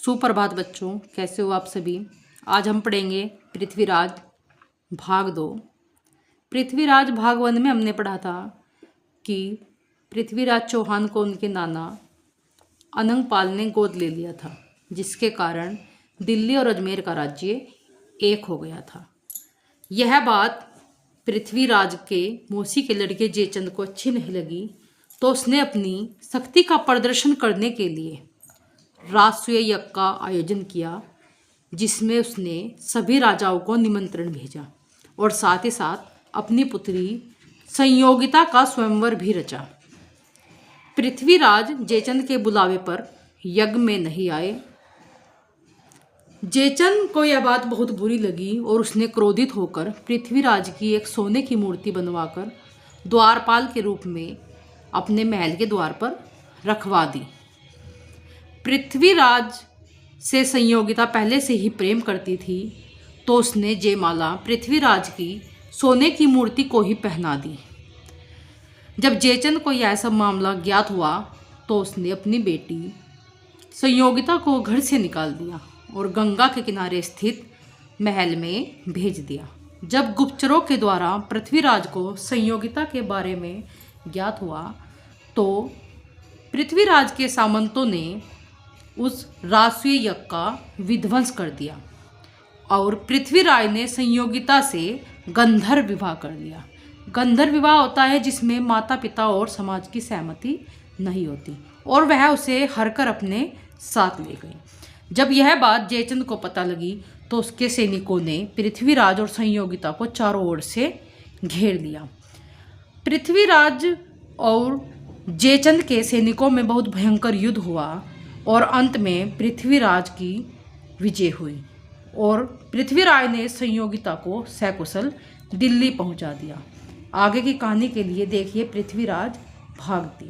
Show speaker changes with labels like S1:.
S1: सुप्रभात बच्चों, कैसे हो आप सभी। आज हम पढ़ेंगे पृथ्वीराज भाग 2। पृथ्वीराज भाग 1 में हमने पढ़ा था कि पृथ्वीराज चौहान को उनके नाना अनंगपाल ने गोद ले लिया था, जिसके कारण दिल्ली और अजमेर का राज्य एक हो गया था। यह बात पृथ्वीराज के मौसी के लड़के जयचंद को अच्छी नहीं लगी, तो उसने अपनी शक्ति का प्रदर्शन करने के लिए राष्ट्रीय यज्ञ का आयोजन किया, जिसमें उसने सभी राजाओं को निमंत्रण भेजा और साथ ही साथ अपनी पुत्री संयोगिता का स्वयंवर भी रचा। पृथ्वीराज जयचंद के बुलावे पर यज्ञ में नहीं आए। जयचंद को यह बात बहुत बुरी लगी और उसने क्रोधित होकर पृथ्वीराज की एक सोने की मूर्ति बनवाकर द्वारपाल के रूप में अपने महल के द्वार पर रखवा दी। पृथ्वीराज से संयोगिता पहले से ही प्रेम करती थी, तो उसने जयमाला पृथ्वीराज की सोने की मूर्ति को ही पहना दी। जब जयचंद को यह सब मामला ज्ञात हुआ, तो उसने अपनी बेटी संयोगिता को घर से निकाल दिया और गंगा के किनारे स्थित महल में भेज दिया। जब गुप्तचरों के द्वारा पृथ्वीराज को संयोगिता के बारे में ज्ञात हुआ, तो पृथ्वीराज के सामंतों ने उस राष्ट्रीय यज्ञ का विध्वंस कर दिया और पृथ्वीराज ने संयोगिता से गंधर्व विवाह कर दिया। गंधर्व विवाह होता है जिसमें माता पिता और समाज की सहमति नहीं होती, और वह उसे हरकर अपने साथ ले गई। जब यह बात जयचंद को पता लगी, तो उसके सैनिकों ने पृथ्वीराज और संयोगिता को चारों ओर से घेर लिया। पृथ्वीराज और जयचंद के सैनिकों में बहुत भयंकर युद्ध हुआ और अंत में पृथ्वीराज की विजय हुई और पृथ्वीराज ने संयोगिता को सकुशल दिल्ली पहुंचा दिया। आगे की कहानी के लिए देखिए पृथ्वीराज भाग 3।